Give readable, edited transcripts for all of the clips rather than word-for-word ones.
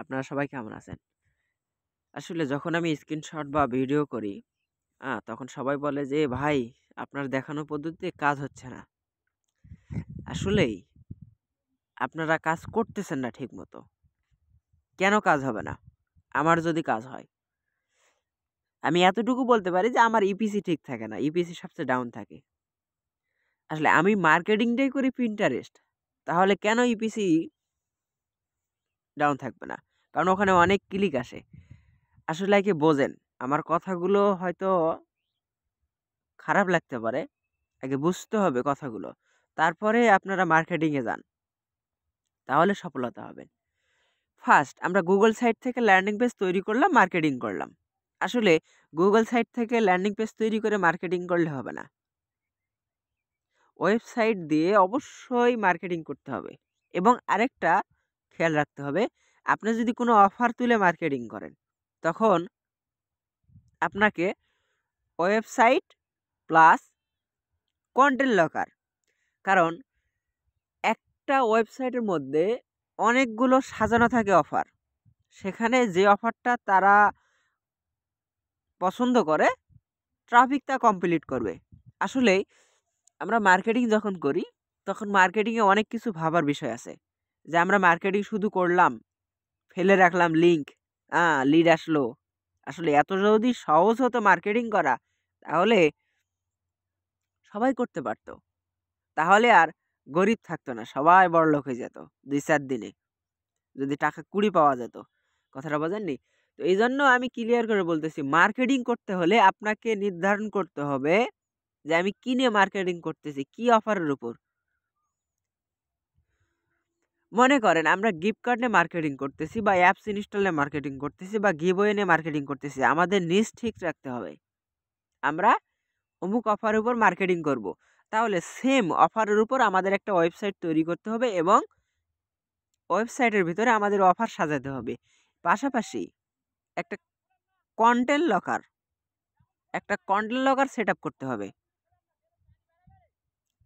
আপনারা সবাই কেমন আছেন? আসলে যখন আমি স্ক্রিনশট বা ভিডিও করি, তখন সবাই বলে যে, "ভাই, আপনার দেখানো পদ্ধতিতে কাজ হচ্ছে না।" আসলেই আপনারা কাজ করতেছেন না ঠিকমতো। কেন কাজ হবে না? আমার যদি কাজ হয়। আমি এতটুকু বলতে পারি যে, আমার ইপিসি ঠিক থাকে না। ইপিসি সবচেয়ে ডাউন থাকে। আসলে আমি মার্কেটিংটাই করি Pinterest। তাহলে কেন ইপিসি ডাউন থাকবে না? কারণ ওখানে অনেক ক্লিক আসে। আসলে কি বোঝেন, আমার কথাগুলো হয়তো খারাপ লাগতে পারে। আগে বুঝতে হবে কথাগুলো। তারপরে আপনারা মার্কেটিং এ যান। তাহলে সফলতা হবেন। ফার্স্ট আমরা Google সাইট থেকে ল্যান্ডিং পেজ তৈরি করলাম, মার্কেটিং করলাম। আসলে Google সাইট থেকে ল্যান্ডিং পেজ তৈরি করে মার্কেটিং করলে হবে না। ওয়েবসাইট দিয়ে অবশ্যই মার্কেটিং করতে হবে। এবং আরেকটা খেয়াল রাখতে হবে, আপনি যদি কোনো অফার তুলে মার্কেটিং করেন, তখন আপনাকে ওয়েবসাইট প্লাস কন্টেন্ট লকার। কারণ একটা ওয়েবসাইটের মধ্যে অনেকগুলো সাজানো থাকে অফার। সেখানে যে অফারটা তারা পছন্দ করে, ট্রাফিক তা কমপ্লিট করবে। আসলেই আমরা মার্কেটিং যখন করি, তখন মার্কেটিংয়ে অনেক কিছু ভাবার বিষয় আছে। যে আমরা মার্কেটিং শুধু করলাম, ফেলে রাখলাম লিঙ্ক, লিড আসলো। আসলে এত যদি সহজ হতো মার্কেটিং করা, তাহলে সবাই করতে পারত। তাহলে আর গরিব থাকতো না, সবাই বড়লোক হয়ে যেত ২-৪ দিনে। যদি টাকা কুড়ি পাওয়া যেত। কথাটা বোঝেননি? তো এইজন্য আমি ক্লিয়ার করে বলতেছি, মার্কেটিং করতে হলে আপনাকে নির্ধারণ করতে হবে যে আমি কি নিয়ে মার্কেটিং করতেছি, কি অফারের উপর। মনে করেন আমরা গিফট কার্ড নিয়ে মার্কেটিং করতেছি বা অ্যাপস ইনস্টল নিয়ে মার্কেটিং করতেছি বা গিভওয়ে নিয়ে মার্কেটিং করতেছি। আমাদের নিশ ঠিক রাখতে হবে। আমরা অমুক অফারের উপর মার্কেটিং করব। তাহলে সেম অফারের উপর আমাদের একটা ওয়েবসাইট তৈরি করতে হবে এবং ওয়েবসাইটের ভিতরে আমাদের অফার সাজাতে হবে। পাশাপাশি একটা কন্টেন্ট লকার সেটআপ করতে হবে।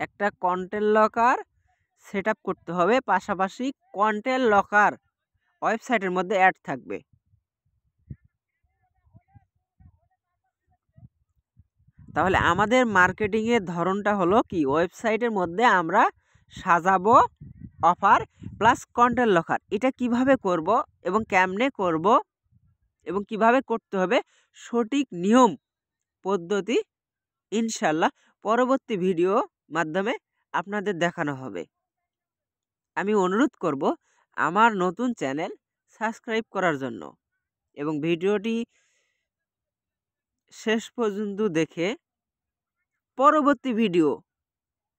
একটা কন্টেন্ট লকার সেটআপ করতে হবে। পাশাপাশি কন্টেন্ট লকার ওয়েবসাইটের মধ্যে অ্যাড থাকবে। তাহলে আমাদের মার্কেটিং এর ধরনটা হলো কি, ওয়েবসাইটের মধ্যে আমরা সাজাবো অফার প্লাস কন্টেন্ট লকার। এটা কিভাবে করব এবং কেমনে করব এবং কিভাবে করতে হবে, সঠিক নিয়ম পদ্ধতি ইনশাআল্লাহ পরবর্তী ভিডিও মাধ্যমে আপনাদের দেখানো হবে। আমি অনুরোধ করব আমার নতুন চ্যানেল সাবস্ক্রাইব করার জন্য এবং ভিডিওটি শেষ পর্যন্ত দেখে পরবর্তী ভিডিও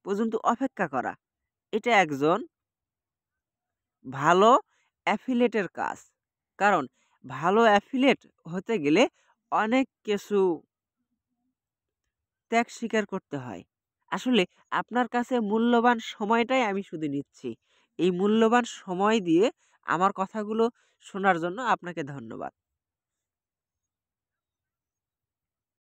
পর্যন্ত অপেক্ষা করা। এটা একজন ভালো অ্যাফিলিয়েটের কাজ। কারণ ভালো অ্যাফিলিয়েট হতে গেলে অনেক কিছু ত্যাগ স্বীকার করতে হয়। আসলে আপনার কাছে মূল্যবান সময়টাই আমি শুধু নিচ্ছি। এই মূল্যবান সময় দিয়ে আমার কথাগুলো শোনার জন্য আপনাকে ধন্যবাদ।